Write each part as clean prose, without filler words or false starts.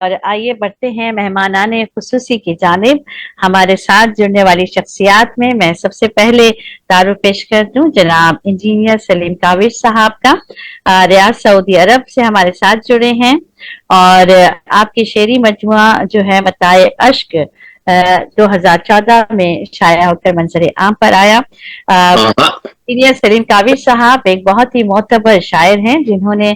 اور آئیے بڑھتے ہیں مہمانان خصوصی کی جانب. ہمارے ساتھ جڑنے والی شخصیات میں میں سب سے پہلے تعارف پیش کر دوں جناب انجینئر سلیم کاوش صاحب کا. ریاض سعودی عرب سے ہمارے ساتھ جڑے ہیں اور آپ کی شعری مجموعہ جو ہے متاع اشک 2014 میں شائع ہو کر منظر عام پر آیا. انجینئر سلیم کاوش صاحب ایک بہت ہی معتبر شاعر ہیں جنہوں نے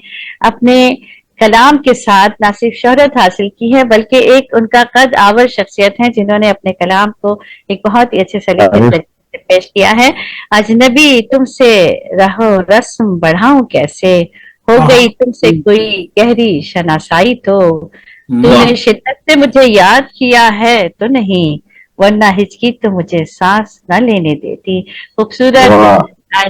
اپنے کلام کے ساتھ نہ صرف شہرت حاصل کی ہے بلکہ ایک ان کا قد آور شخصیت ہے جنہوں نے اپنے کلام کو ایک بہت ہی اچھے سلیقے سے پیش کیا ہے. اجنبی تم سے رہو رسم بڑھاؤں کیسے، ہو گئی تم سے کوئی گہری شناسائی تو نے شدت سے مجھے یاد کیا ہے تو نہیں، ورنہ ہچکی تو مجھے سانس نہ لینے دیتی. خوبصورت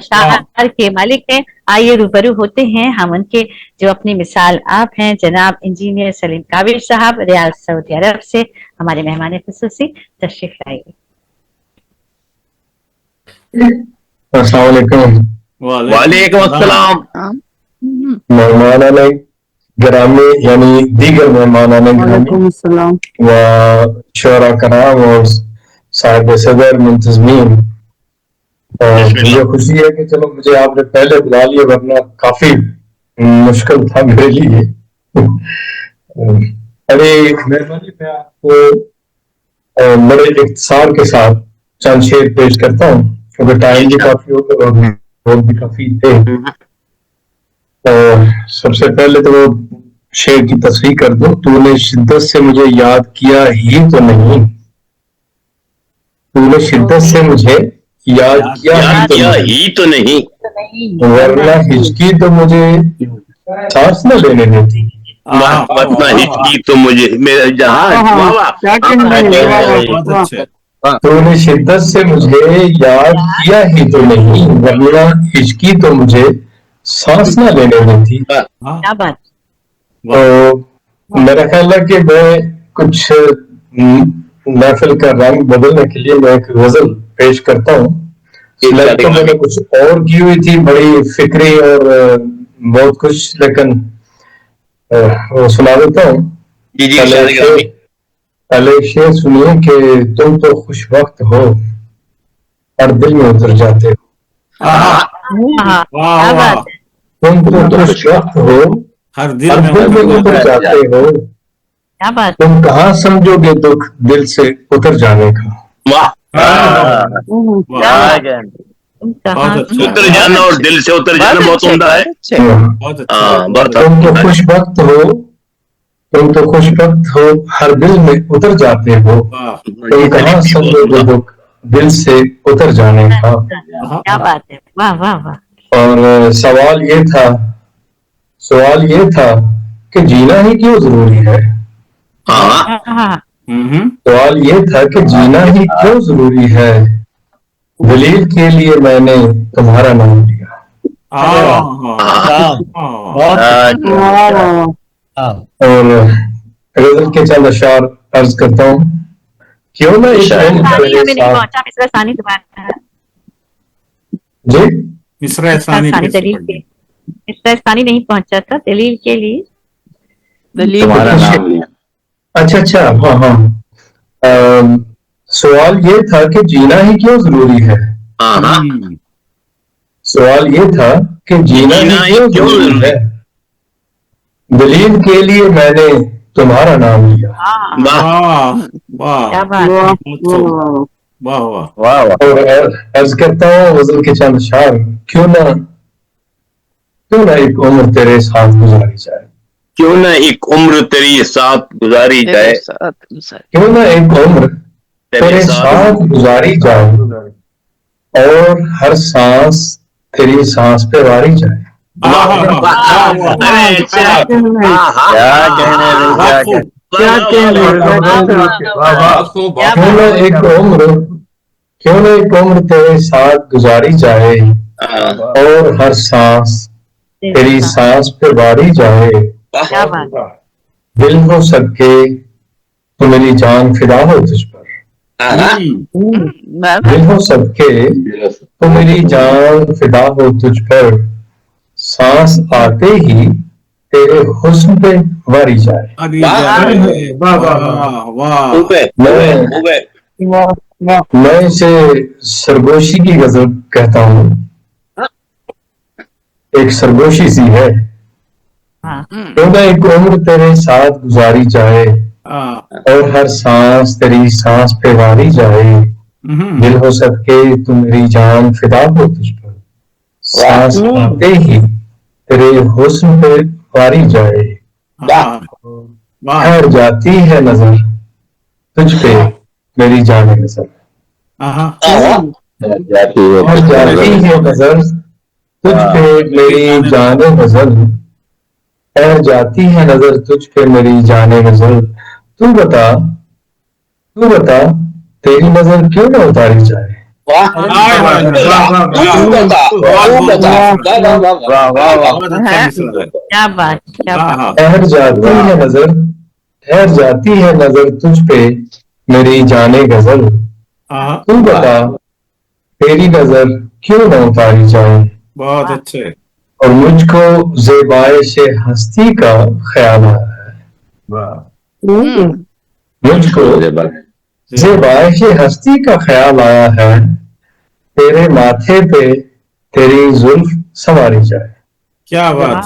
شاعر کے مالک ہیں. آئیے روبرو ہوتے ہیں ہم ان کے جو اپنی مثال آپ ہیں جناب انجینئر سلیم کاوش صاحب ریاض سعودی عرب سے ہمارے مہمان خصوصی. تشریف لائیے. السلام علیکم. وعلیکم السلام. مہمانان گرامی یعنی دیگر مہمانان گرامی و شعراء کرام اور صاحب صدر منتظمین، مجھے خوشی ہے کہ چلو مجھے آپ نے پہلے بلا لیا ورنہ کافی مشکل تھا میرے لیے. ابھی مہربانی میں آپ کو بڑے اختصار کے ساتھ چند شعر پیش کرتا ہوں کیونکہ ٹائم بھی کافی ہو گیا اور لوگ بھی کافی تھے. سب سے پہلے تو وہ شعر کی تصحیح کر دو. تو نے شدت سے مجھے یاد کیا ہی تو نہیں، تو نے شدت سے مجھے یاد کیا ہی تو نہیں، ورنہ ہچکی تو مجھے سانس نہ لینے دیتی. ورنہ ہچکی تو مجھے میرا جہاں. تو نے شدت سے مجھے یاد کیا ہی تو نہیں، ورنہ ہچکی تو مجھے سانس نہ لینے دیتی. کیا بات. تو میرا خیال ہے کہ میں کچھ محفل کا رنگ بدلنے کے لیے میں ایک غزل پیش کرتا ہوں. سلیکٹ تو میں نے کچھ اور کی ہوئی تھی، بڑی فکری اور بہت کچھ، لیکن وہ سنا دیتا ہوں. پہلے ایک شعر سنیے کہ تم تو خوش وقت ہو ہر دل میں اتر جاتے ہو. تم تو خوش وقت ہو ہر دل میں اتر جاتے ہو. تم کہاں سمجھو گے دکھ دل سے اتر جانے کا. اتر جانا اور دل سے اتر جانا بہت عمدہ ہے. تم تو خوش وقت ہو، تم تو خوش وقت ہو ہر دل میں اتر جاتے ہو. تم کہاں سمجھو گے دکھ دل سے اتر جانے کا. کیا بات ہے. واہ واہ واہ. اور سوال یہ تھا کہ جینا ہی کیوں ضروری ہے. سوال یہ تھا کہ جینا ہی کیوں ضروری ہے، دلیل کے لیے میں نے تمہارا نام لیا. اور غزل کے چند اشعار عرض کرتا ہوں. کیوں نہ جی مصرع ثانی نہیں پہنچا تھا دلیل کے لیے. اچھا ہاں. سوال یہ تھا کہ جینا ہی کیوں ضروری ہے. سوال یہ تھا کہ جینا ہی کیوں ضروری ہے، دلیل کے لیے میں نے تمہارا نام لیا. اور عرض کرتا ہوں غزل کے چند اشعار. کیوں نہ ایک عمر تیرے ساتھ گزاری جائے. کیوں نہ ایک عمر تیری ساتھ گزاری جائے. کیوں نہ ایک عمر تیرے ساتھ گزاری جائے اور ہر سانس تیری سانس پہ واری جائے. کیوں نہ ایک عمر تیرے ساتھ گزاری جائے اور ہر سانس تیری سانس پہ واری جائے. دل ہو سب کے تو میری جان فدا ہو تجھ پر. دل ہو سب کے تو میری جان فدا ہو تجھ پر. سانس آتے ہی تیرے حسن پہ واری جائے. واہ واہ واہ. میں اسے سرگوشی کی غزل کہتا ہوں. ایک سرگوشی سی ہے کیوں نہ ایک عمر تیرے ساتھ گزاری جائے اور ہر سانس تیری سانس پہ واری جائے. دل ہو صدقے تو میری جان فدا ہو تجھ پر. سانس آتے ہی تیرے حسن پہ واری جائے. ٹھہر جاتی ہے نظر تجھ پہ میری جان نظر. ٹھہر جاتی ہے نظر تجھ پہ میری جان نظر. ٹھہر جاتی ہے نظر تجھ پہ میری جان نظر. تو بتا تیری نظر کیوں نہ اتاری جائے. کیا بات. ٹھہر جاتی ہے نظر تجھ پہ میری جان غزل. تو بتا تیری نظر کیوں نہ اتاری جائے. بہت اچھے. اور مجھ کو زیبائش ہستی کا خیال آیا ہے. مجھ کو زیبائش ہستی کا خیال آیا ہے. تیرے ماتھے پہ تیری زلف سواری جائے. کیا بات.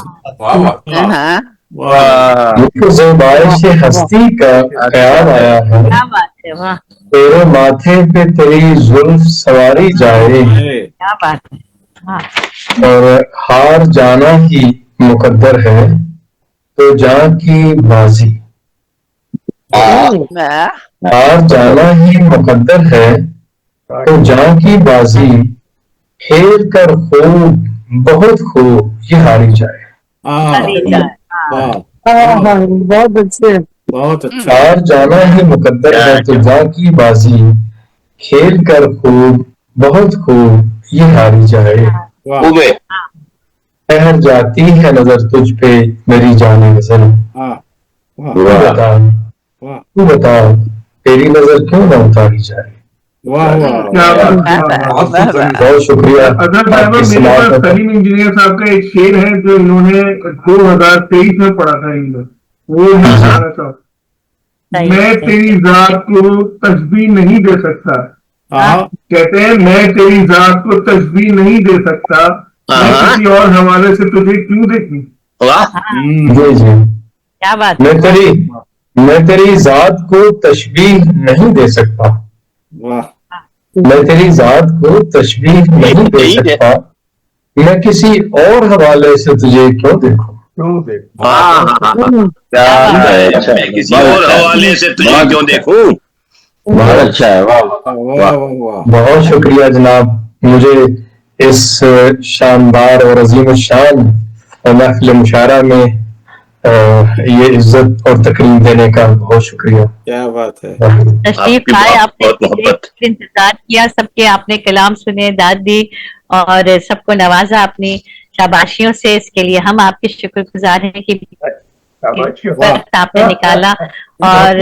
مجھ کو زیبائش ہستی کا خیال آیا ہے. کیا بات ہے. واہ تیرے ماتھے پہ تیری زلف سواری جائے. کیا بات ہے. اور ہار جانا ہی مقدر ہے تو جاں کی بازی. ہار جانا ہی مقدر ہے تو جاں کی بازی. کھیل کر خوب بہت خوب یہ ہاری جائے. بہت اچھے. بہت اچھا. ہار جانا ہی مقدر ہے تو جاں کی بازی. کھیل کر خوب بہت خوب یہ ہاری جائے. ٹھہر جاتی ہے نظر تجھ پہ میری جان نظر. تو بتا تیری نظر کیوں نہ اتاری جائے. بہت شکریہ. سلیم انجینئر صاحب کا ایک شعر ہے جو انہوں نے 2023 میں پڑھا تھا. وہ میں سنانا چاہتا ہوں. میں تیری ذات کو تشبیہ نہیں دے سکتا. کہتے ہیں میں تیری ذات کو تشبیہ نہیں دے سکتا. میں کسی اور حوالے سے تجھے کیوں دیکھوں. جی جی. کیا بات. میں تیری ذات کو تشبیہ نہیں دے سکتا. میں تیری ذات کو تشبیہ نہیں دے سکتا. میں کسی اور حوالے سے تجھے کیوں دیکھوں. کسی اور حوالے سے تجھے کیوں دیکھوں. بہت اچھا ہے. بہت شکریہ جناب مجھے اس شاندار اور عظیم الشان محفل مشاعرہ میں یہ عزت اور تقریم دینے کا بہت شکریہ. کیا بات ہے. تشریف لائے. آپ نے انتظار کیا سب کے. آپ نے کلام سنے داد دی اور سب کو نوازا اپنی شاباشیوں سے. اس کے لیے ہم آپ کے شکر گزار ہیں کہ وقت آپ نے نکالا. اور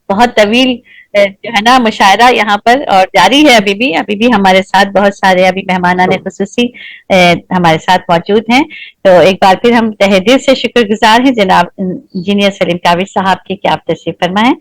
بہت طویل جو ہے نا مشاعرہ یہاں پر اور جاری ہے. ابھی بھی ہمارے ساتھ بہت سارے ابھی مہمانان خصوصی ہمارے ساتھ موجود ہیں. تو ایک بار پھر ہم تہہ دل سے شکر گزار ہیں جناب انجینئر سلیم کاوش صاحب کی کہ آپ تشریف فرمائیں.